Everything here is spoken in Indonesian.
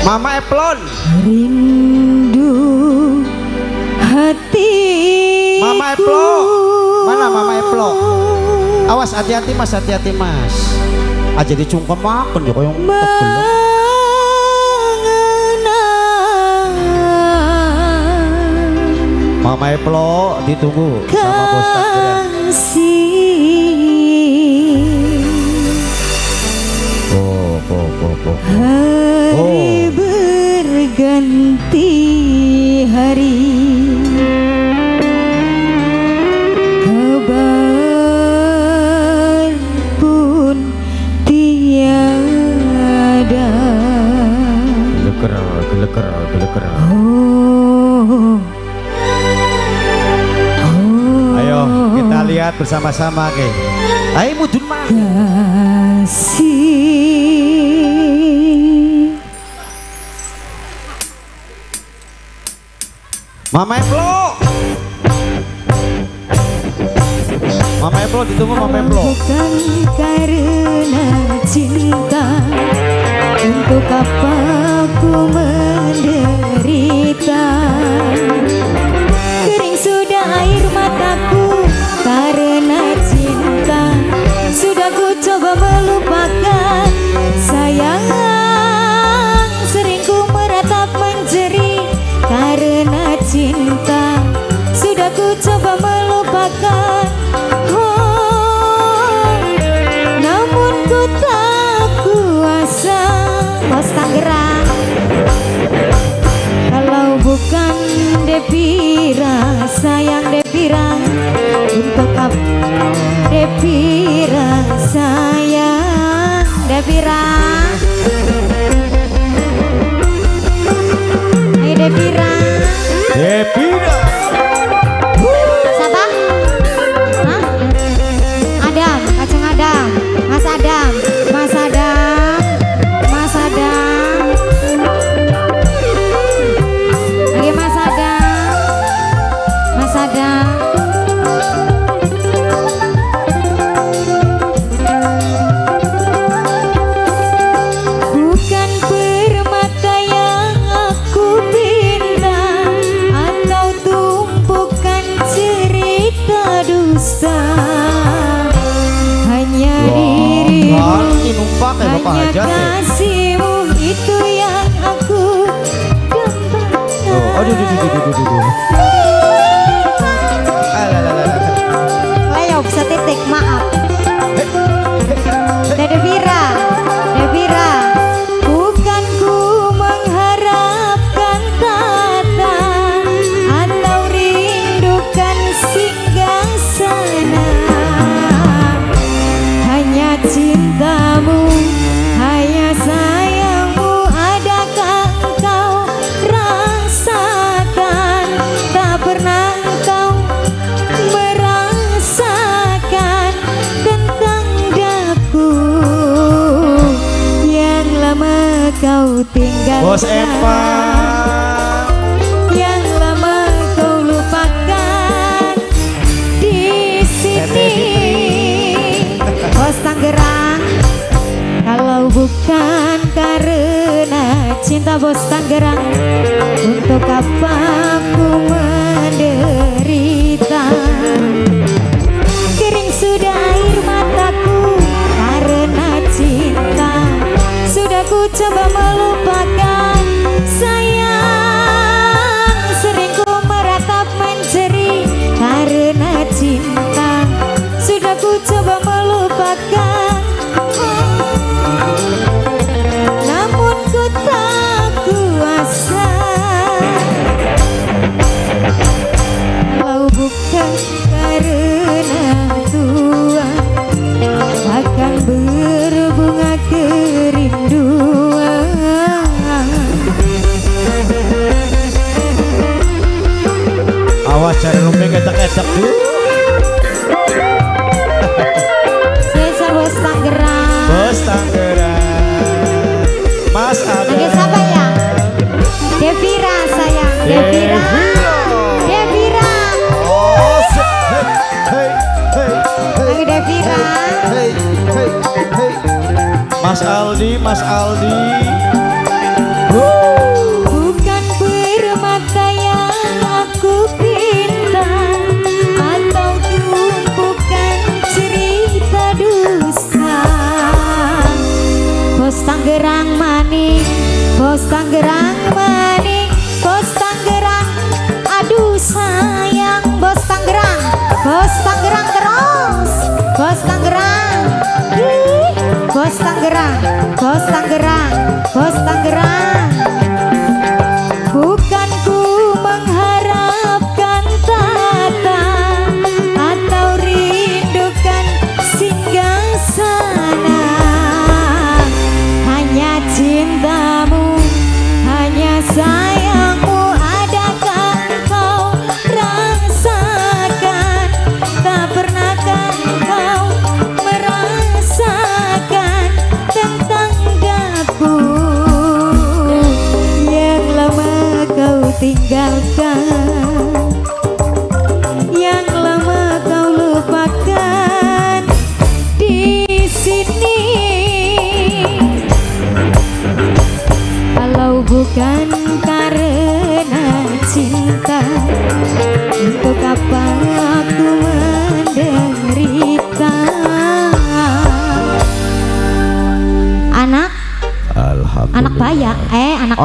Mama Eplon. Rindu hati. Mama Eplo. Mana Mama Eplo? Awas hati-hati Mas, hati-hati Mas. Aja dicungkem makan ya koyo tegel. Mama Eplo ditunggu sama Bos Tanggerang. Hari berganti hari, kabar pun tiada. Geleker. Oh, Ayo kita lihat bersama-sama ke. Ayo mudun mah. kasih. Mama Eplo. Mama Eplo ditunggu Mama Eplo. Bukan karena cinta, untuk apa ku menderita. Kering sudah air mataku karena cinta. Sudah ku coba melupakan sayang, sering ku meratap menjerit karena cinta. Sudah ku coba melupakan, oh, namun ku tak kuasa. Bos Tanggerang, kalau bukan Devira, sayang Devira, untuk apa Devira, sayang Devira. Hai Devira. Devira. Siapa? Hah? Adam, Kacang Adam, Mas Adam, Mas Adam, Mas Adam. Lagi Mas Adam, Mas Adam. Bukan permata yang aku pinta, atau tumpukan cerita dusta. Hanya dirimu, numpak ya Bapak hanya Hajat ya. kasihmu itu yang aku dambakan. Aduh. Ayo bisa titik, maaf. Devira, Devira, bukan ku mengharapkan tata atau rindukan singgah sana. Hanya cintamu, hanya sayangmu, adakah engkau rasakan? Tak pernah engkau merasakan tentang daku yang lama kau tinggalkan, Bos Eva. yang lama kau lupakan di sini. Bos Tanggerang, kalau bukan karena cinta Bos Tanggerang, untuk apa ku menderita. Kering sudah air mataku karena cinta. Sudah ku coba melupakan sayang, sering ku meratap menjerit karena cinta. Sudah ku coba melupakan, namun ku tak kuasa. Kalau bukan karena Tuhan, akan berbunga kerinduan. Awas cari lumping etak-etak tuh. Desa Bos Tanggerang. Bos Tanggerang. Mas Adam. Lagi siapa ya? Devira sayang. Devira. Devira. Oh, hey. Lagi Devira. Hey. Mas Aldi. Tanggerang maning, bos Tanggerang maning, bos Tanggerang. Aduh sayang bos Tanggerang terus, bos Tanggerang. Ih, bos Tanggerang, bos Tanggerang, bos Tanggerang. Bukan ku mengharapkan tata atau rindukan singgah sana, hanya cintamu, hanya sayangmu, adakah kau rasakan? Tak pernahkah kau merasakan tentang daku yang lama kau tinggalkan, yang lama kau lupakan di sini. Kalau bukan karena cinta, untuk apa aku menderita? Anak Alhamdulillah. anak bayak, anak Anak